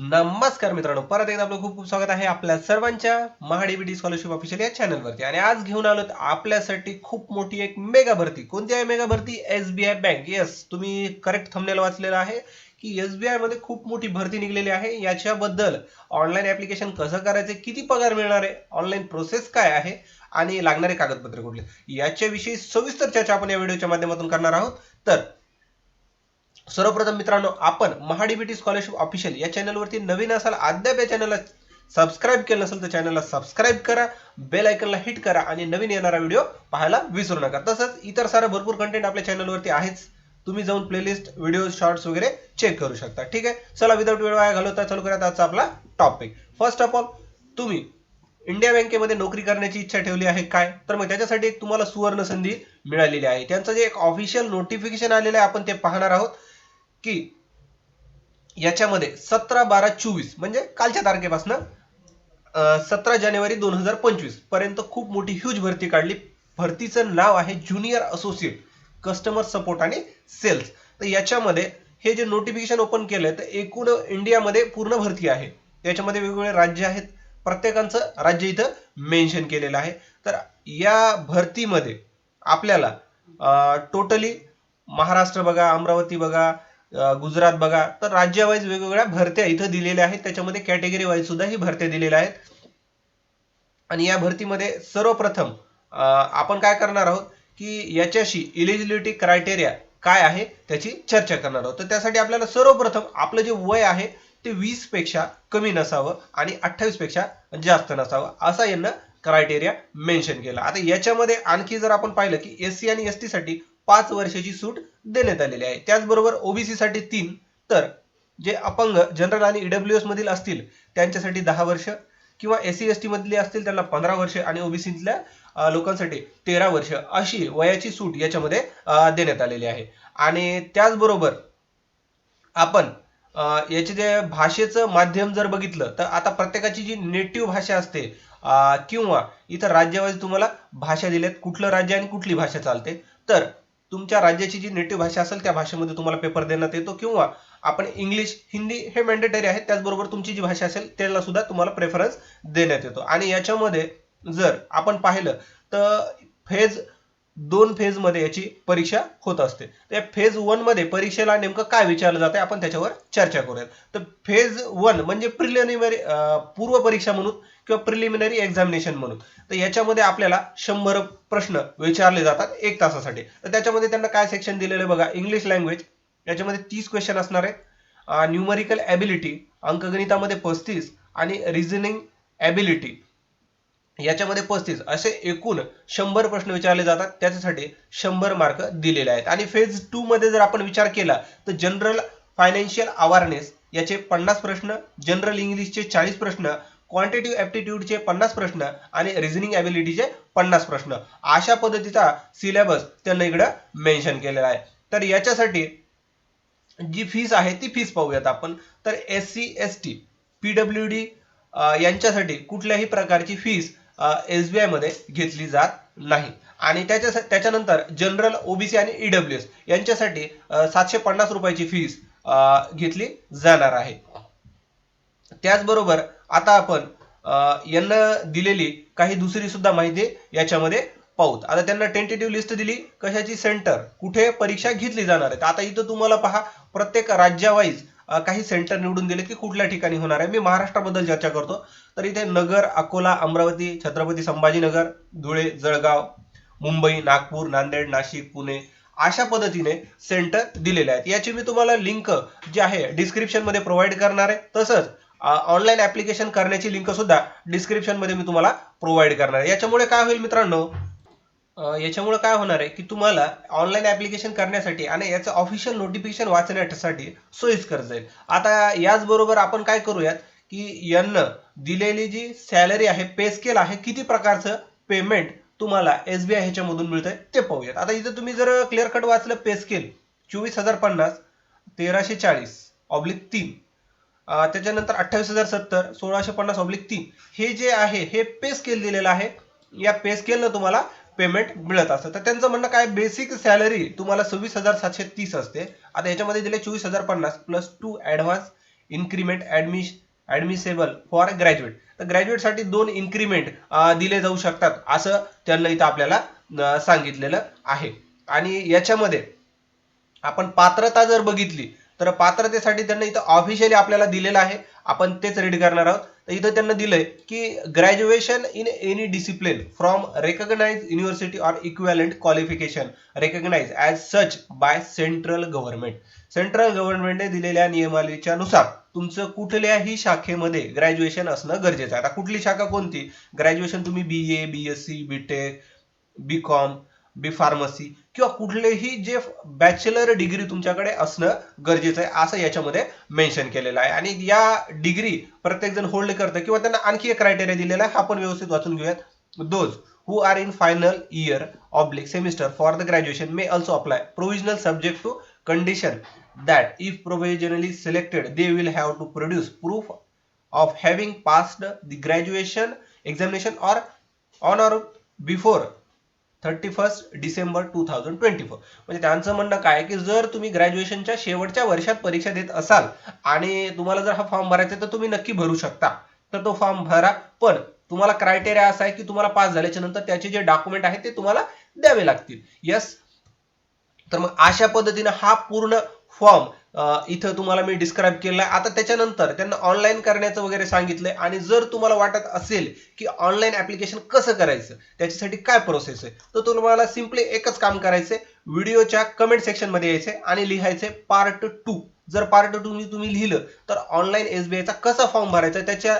नमस्कार मित्रांनो, परत एकदा आपलं खूप खूप स्वागत आहे आपल्या सर्वांच्या महाडीबीटी स्कॉलरशिप ऑफिशियल या चॅनलवरती. आणि आज घेऊन आलो आपल्यासाठी खूप मोठी एक मेगा भरती. कोणती आहे मेगा भरती? SBI bank. येस, तुम्ही करेक्ट थंबनेल वाचलेला आहे की एसबीआय मध्ये खूप मोठी भरती निघलेली आहे. याच्याबद्दल ऑनलाईन ऍप्लिकेशन कसं करायचे, किती पगार मिळणार आहे, ऑनलाईन प्रोसेस काय आहे आणि लागणारे कागदपत्र कुठले, याच्याविषयी सविस्तर चर्चा आपण या व्हिडिओच्या माध्यमातून करणार आहोत. तर सर्वप्रथम मित्रांनो, आपण महाडीबीटी स्कॉलरशिप ऑफिशियल या चॅनलवरती नवीन असाल, अद्याप या चॅनलला सबस्क्राईब केलं नसेल तर चॅनलला सबस्क्राईब करा, बेल आयकनला हिट करा आणि नवीन येणारा व्हिडिओ पाहायला विसरू नका. तसंच इतर सारं भरपूर कंटेंट आपल्या चॅनलवरती आहेच, तुम्ही जाऊन प्लेलिस्ट, व्हिडिओ, शॉर्ट्स वगैरे चेक करू शकता. ठीक आहे, चला विदाउट वेळ वाया घालवता चालू करूयात आजचा आपला टॉपिक. फर्स्ट ऑफ ऑल, तुम्ही इंडिया बँकेमध्ये नोकरी करण्याची इच्छा ठेवली आहे काय, तर मग त्याच्यासाठी एक तुम्हाला सुवर्ण संधी मिळालेली आहे. त्यांचं जे एक ऑफिशियल नोटिफिकेशन आलेलं आहे आपण ते पाहणार आहोत की याच्यामध्ये 17/12/24 म्हणजे कालच्या तारखेपासून 17 जानेवारी 2025 पर्यंत खूप मोठी ह्यूज भरती काढली. भरतीचं नाव आहे ज्युनियर असोसिएट कस्टमर सपोर्ट आणि सेल्स. तर याच्यामध्ये हे जे नोटिफिकेशन ओपन केलंय तर एकूण इंडियामध्ये पूर्ण भरती आहे. याच्यामध्ये वेगवेगळे राज्य आहेत, प्रत्येकाचं राज्य इथं मेन्शन केलेलं आहे. तर या भरतीमध्ये आपल्याला टोटली महाराष्ट्र बघा, अमरावती बघा, गुजरात बघा, तर राज्यवाईज वेगवेगळ्या भरत्या इथं दिलेल्या आहेत. त्याच्यामध्ये कॅटेगरी वाईज सुद्धा ही भरत्या दिलेल्या आहेत. आणि या भरतीमध्ये सर्वप्रथम आपण काय करणार आहोत की याच्याशी इलिजिबिलिटी क्रायटेरिया काय आहे त्याची चर्चा करणार आहोत. तर त्यासाठी आपल्याला सर्वप्रथम आपलं जे वय आहे ते 20 पेक्षा कमी नसावं आणि 28 पेक्षा जास्त नसावं, असा यांना क्रायटेरिया मेन्शन केला. आता याच्यामध्ये आणखी जर आपण पाहिलं की एससी आणि एसटी साठी 5 वर्षाची सूट देण्यात आलेली आहे. त्याचबरोबर ओबीसी साठी 3, तर जे अपंग, जनरल आणि ईडब्ल्यूएस मधील असतील त्यांच्यासाठी 10 वर्ष, किंवा एससी एसटी मधले असतील त्यांना 15 वर्ष आणि ओबीसीतल्या लोकांसाठी 13 वर्ष अशी वयाची सूट याच्यामध्ये देण्यात आलेली आहे. आणि त्याचबरोबर आपण याचे जे भाषेचं माध्यम जर बघितलं तर आता प्रत्येकाची जी नेटिव्ह भाषा असते किंवा इथं राज्यावाईज तुम्हाला भाषा दिल्यात, कुठलं राज्य आणि कुठली भाषा चालते, तर तुमच्या राज्याची जी नेटिव्ह भाषा असेल त्या भाषेमध्ये तुम्हाला पेपर देण्यात येतो, किंवा आपण इंग्लिश, हिंदी हे मॅन्डेटरी आहे. त्याचबरोबर तुमची जी भाषा असेल त्याला सुद्धा तुम्हाला प्रेफरन्स देण्यात येतो. आणि याच्यामध्ये जर आपण पाहिलं तर फेज 2 फेज मध्ये याची परीक्षा होत असते. तर फेज 1 मध्ये परीक्षेला नेमकं काय विचारलं जाते आपण त्याच्यावर चर्चा करूयात. तर फेज 1 म्हणजे प्रिलिमिनरी पूर्व परीक्षा म्हणून किंवा प्रिलिमिनरी एक्झामिनेशन म्हणून. तर याच्यामध्ये आपल्याला 100 प्रश्न विचारले जातात 1 तासासाठी. तर त्याच्यामध्ये त्यांना काय सेक्शन दिलेलं बघा, इंग्लिश लँग्वेज याच्यामध्ये 30 क्वेश्चन असणार आहेत, न्यूमरिकल ॲबिलिटी अंकगणितामध्ये 35 आणि रिझनिंग ॲबिलिटी याच्यामध्ये 35, असे एकूण 100 प्रश्न विचारले जातात. त्याच्यासाठी 100 मार्क दिलेले आहेत. आणि फेज 2 मध्ये जर आपण विचार केला तर जनरल फायनान्शियल अवेअरनेस याचे 50 प्रश्न, जनरल इंग्लिशचे 40 प्रश्न, क्वांटिटिव्ह ॲप्टिट्यूडचे 50 प्रश्न आणि रिझनिंग ॲबिलिटीचे 50 प्रश्न, अशा पद्धतीचा सिलेबस त्यांना इकडे मेन्शन केलेला आहे. तर याच्यासाठी जी फीस आहे ती फीस पाहूयात आपण. तर एससी एसटी पीडब्ल्यूडी यांच्यासाठी कुठल्याही प्रकारची फीस एसबीआय मध्ये घेतली जात नाही. आणि त्याच्यानंतर जनरल, ओबीसी आणि ईडब्ल्यूएस यांच्यासाठी 750 रुपयाची फीस घेतली जाणार आहे. त्याचबरोबर आता आपण यांना दिलेली काही दुसरी सुद्धा माहिती याच्यामध्ये पाहूत. आता त्यांना टेंटेटिव्ह लिस्ट दिली कशाची, सेंटर कुठे परीक्षा घेतली जाणार आहे. आता इथं तुम्हाला पहा प्रत्येक राज्यावाईज काही सेंटर निवडून दिले की कुठल्या ठिकाणी होणार आहे. मी महाराष्ट्राबद्दल चर्चा करतो. तर इथे नगर, अकोला, अमरावती, छत्रपती संभाजीनगर, धुळे, जळगाव, मुंबई, नागपूर, नांदेड, नाशिक, पुणे अशा पद्धतीने सेंटर दिलेले आहेत. याची मी तुम्हाला लिंक जी आहे डिस्क्रिप्शन मध्ये प्रोव्हाइड करणार आहे. तसंच ऑनलाईन ऍप्लिकेशन करण्याची लिंक सुद्धा डिस्क्रिप्शन मध्ये मी तुम्हाला प्रोव्हाइड करणार आहे. याच्यामुळे काय होईल मित्रांनो, याच्यामुळे काय होणार आहे की तुम्हाला ऑनलाईन ऍप्लिकेशन करण्यासाठी आणि याचं ऑफिशियल नोटिफिकेशन वाचण्यासाठी सोयीस्कर जाईल. आता याचबरोबर आपण काय करूयात की यांना दिलेली जी सॅलरी आहे, पे स्केल आहे, किती प्रकारचं पेमेंट तुम्हाला एसबीआय ह्याच्यामधून मिळतंय ते पाहूयात. आता इथं तुम्ही जर क्लिअर कट वाचलं, पे स्केल 24,050, 1340/3, त्याच्यानंतर 28,070, 1650/3, हे जे आहे हे पे स्केल दिलेलं आहे. या पे स्केलनं तुम्हाला पेमेंट मिळत असतं. तर त्यांचं म्हणणं काय, बेसिक सॅलरी तुम्हाला 26,730 असते. आता याच्यामध्ये दिले 24,050 plus 2 advance increment admissible for graduate. तर ग्रॅज्युएटसाठी 2 इन्क्रीमेंट दिले जाऊ शकतात असं त्यांना इथं आपल्याला सांगितलेलं आहे. आणि याच्यामध्ये आपण पात्रता जर बघितली तर पात्रतेसाठी त्यांना इथं ऑफिशियली आपल्याला दिलेलं आहे, आपण तेच रीड करणार आहोत. तर इथं त्यांना दिलंय की graduation in any discipline from recognise university or equivalent qualification recognise as such by central government. Central गव्हर्नमेंटने दिलेल्या नियमावलीच्या नुसार तुमचं कुठल्याही शाखेमध्ये ग्रॅज्युएशन असणं गरजेचं आहे. आता कुठली शाखा कोणती? ग्रॅज्युएशन तुम्ही BA, BSc, BTech, BCom, बी फार्मसी किंवा कुठलेही जे बॅचलर डिग्री तुमच्याकडे असणं गरजेचं आहे असं याच्यामध्ये मेन्शन केलेलं आहे. आणि या डिग्री प्रत्येक जण होल्ड करतं किंवा त्यांना आणखी एक क्रायटेरिया दिलेला आहे, आपण व्यवस्थित वाचून घेऊयात. Those who are in final year semester for the graduation may also apply provisional subject to condition that if provisionally selected they will have to produce proof of having passed the graduation examination or on or before 31 December 2024. म्हणजे त्यांचं म्हणणं काय की जर तुम्ही ग्रॅज्युएशनच्या शेवटच्या वर्षात परीक्षा देत असाल आणि तुम्हाला जर हा फॉर्म भरायचा आहे तर तुम्ही नक्की भरू शकता. तर तो फॉर्म भरा, पण तुम्हाला क्रायटेरिया असा आहे की तुम्हाला पास झाल्याच्या नंतर त्याचे जे डॉक्युमेंट आहेत ते तुम्हाला द्यावे लागतील. यस. तर मग अशा पद्धतीने हा पूर्ण फॉर्म इथं तुम्हाला मी डिस्क्राईब केलाय. आता त्याच्यानंतर त्यांना ऑनलाईन करण्याचं वगैरे सांगितलंय. आणि जर तुम्हाला वाटत असेल की ऑनलाईन ऍप्लिकेशन कसं करायचं, त्याच्यासाठी काय प्रोसेस आहे, तर तुम्हाला सिम्पली एकच काम करायचंय, व्हिडिओच्या कमेंट सेक्शन मध्ये यायचंय आणि लिहायचंय पार्ट 2. जर पार्ट 2 तुम्ही लिहिलं तर ऑनलाईन SBI चा कसा फॉर्म भरायचा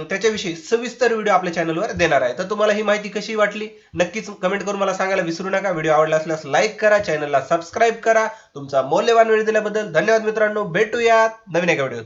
त्याच्याविषयी सविस्तर व्हिडिओ आपल्या चॅनलवर देणार आहे. तर तुम्हाला ही माहिती कशी वाटली नक्कीच कमेंट करून मला सांगायला विसरू नका. व्हिडिओ आवडला असल्यास लाईक करा, चॅनलला सबस्क्राईब करा. तुमचा मौल्यवान वेळ दिल्याबद्दल धन्यवाद मित्रांनो. भेटूयात नवीन एका व्हिडिओत.